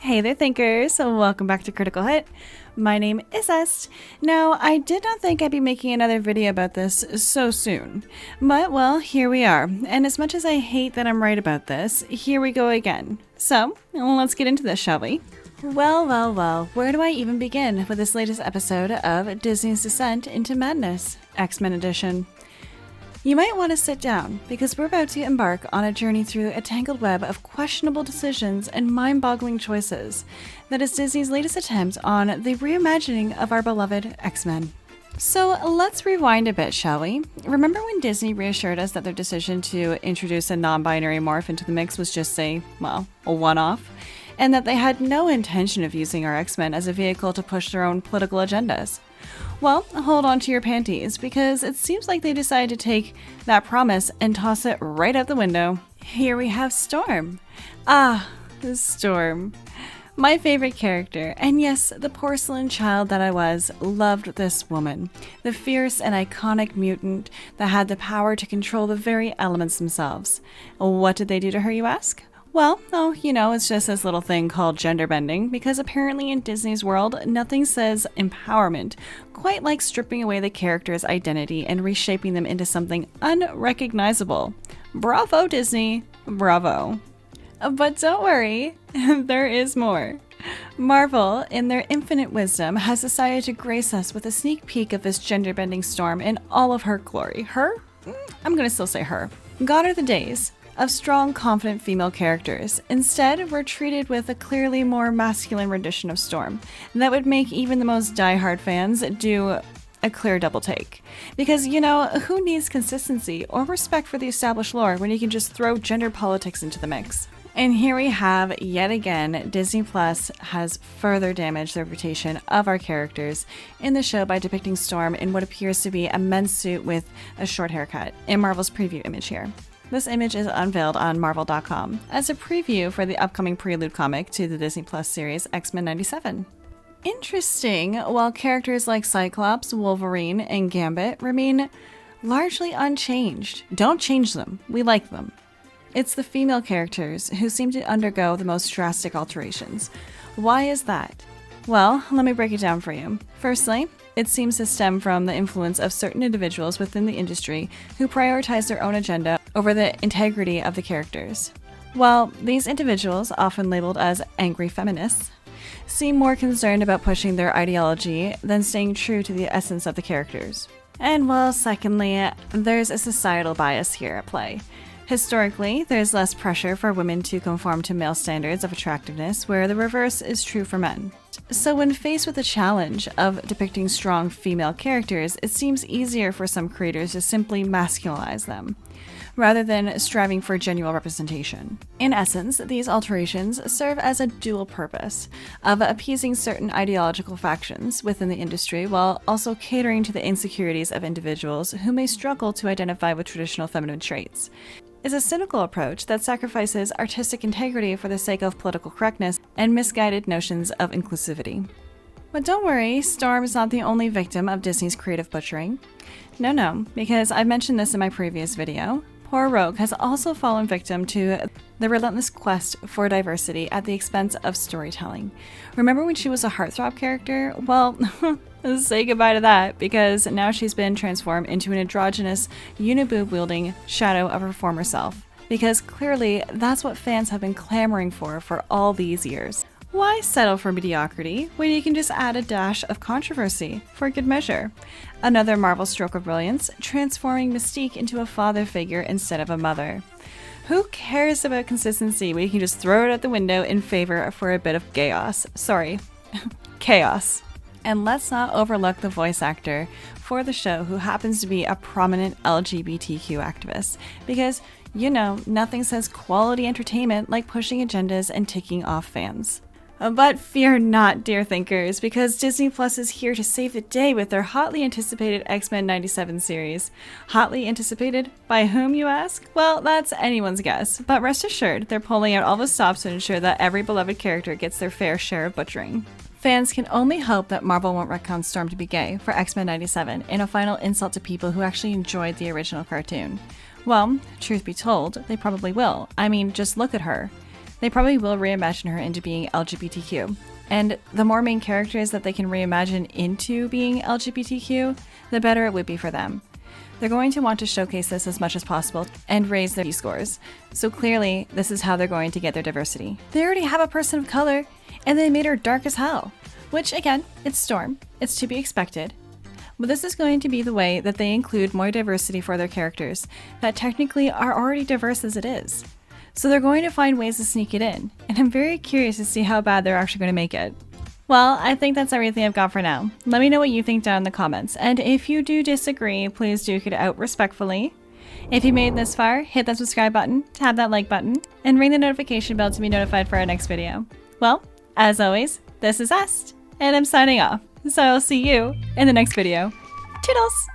Hey there, thinkers! Welcome back to Critical Hit. My name is Est. Now, I did not think I'd be making another video about this so soon. But, well, here we are. And as much as I hate that I'm right about this, here we go again. So, let's get into this, shall we? Well, where do I even begin with this latest episode of Disney's Descent into Madness, X-Men Edition? You might want to sit down, because we're about to embark on a journey through a tangled web of questionable decisions and mind-boggling choices that is Disney's latest attempt on the reimagining of our beloved X-Men. So let's rewind a bit, shall we? Remember when Disney reassured us that their decision to introduce a non-binary morph into the mix was just a one-off? And that they had no intention of using our X-Men as a vehicle to push their own political agendas? Well, hold on to your panties, because it seems like they decided to take that promise and toss it right out the window. Here we have Storm. Storm. My favorite character, and yes, the porcelain child that I was, loved this woman. The fierce and iconic mutant that had the power to control the very elements themselves. What did they do to her, you ask? Well, it's just this little thing called gender bending, because apparently in Disney's world, nothing says empowerment quite like stripping away the character's identity and reshaping them into something unrecognizable. Bravo, Disney. Bravo. But don't worry, there is more. Marvel, in their infinite wisdom, has decided to grace us with a sneak peek of this gender-bending Storm in all of her glory. Her? I'm gonna still say her. Gone are the days of strong, confident female characters. Instead, we're treated with a clearly more masculine rendition of Storm that would make even the most diehard fans do a clear double take. Because, who needs consistency or respect for the established lore when you can just throw gender politics into the mix? And here we have, yet again, Disney Plus has further damaged the reputation of our characters in the show by depicting Storm in what appears to be a men's suit with a short haircut, in Marvel's preview image here. This image is unveiled on Marvel.com as a preview for the upcoming prelude comic to the Disney Plus series XMen 97. Interesting, while characters like Cyclops, Wolverine, and Gambit remain largely unchanged. Don't change them, we like them. It's the female characters who seem to undergo the most drastic alterations. Why is that? Well, let me break it down for you. Firstly, it seems to stem from the influence of certain individuals within the industry who prioritize their own agenda over the integrity of the characters. While these individuals, often labeled as angry feminists, seem more concerned about pushing their ideology than staying true to the essence of the characters. And well, secondly, there's a societal bias here at play. Historically, there's less pressure for women to conform to male standards of attractiveness, where the reverse is true for men. So when faced with the challenge of depicting strong female characters, it seems easier for some creators to simply masculinize them, rather than striving for genuine representation. In essence, these alterations serve as a dual purpose of appeasing certain ideological factions within the industry while also catering to the insecurities of individuals who may struggle to identify with traditional feminine traits. Is a cynical approach that sacrifices artistic integrity for the sake of political correctness and misguided notions of inclusivity. But don't worry, Storm is not the only victim of Disney's creative butchering. No, because I mentioned this in my previous video. Poor Rogue has also fallen victim to the relentless quest for diversity at the expense of storytelling. Remember when she was a heartthrob character? Well, say goodbye to that, because now she's been transformed into an androgynous, uniboob-wielding shadow of her former self. Because clearly, that's what fans have been clamoring for all these years. Why settle for mediocrity when you can just add a dash of controversy for good measure? Another Marvel stroke of brilliance, transforming Mystique into a father figure instead of a mother. Who cares about consistency when you can just throw it out the window in favor for a bit of chaos? Chaos. And let's not overlook the voice actor for the show who happens to be a prominent LGBTQ activist, because, nothing says quality entertainment like pushing agendas and ticking off fans. But fear not, dear thinkers, because Disney Plus is here to save the day with their hotly anticipated X-Men 97 series. Hotly anticipated? By whom, you ask? Well, that's anyone's guess, but rest assured, they're pulling out all the stops to ensure that every beloved character gets their fair share of butchering. Fans can only hope that Marvel won't retcon Storm to be gay for X-Men 97 in a final insult to people who actually enjoyed the original cartoon. Well, truth be told, they probably will. I mean, just look at her. they probably will reimagine her into being LGBTQ. And the more main characters that they can reimagine into being LGBTQ, the better it would be for them. They're going to want to showcase this as much as possible and raise their scores. So clearly, this is how they're going to get their diversity. They already have a person of color, and they made her dark as hell. Which, again, it's Storm. It's to be expected. But this is going to be the way that they include more diversity for their characters that technically are already diverse as it is. So they're going to find ways to sneak it in, and I'm very curious to see how bad they're actually going to make it. Well, I think that's everything I've got for now. Let me know what you think down in the comments, and if you do disagree, please duke it out respectfully. If you made it this far, hit that subscribe button, tap that like button, and ring the notification bell to be notified for our next video. Well, as always, this is Est, and I'm signing off, so I'll see you in the next video. Toodles!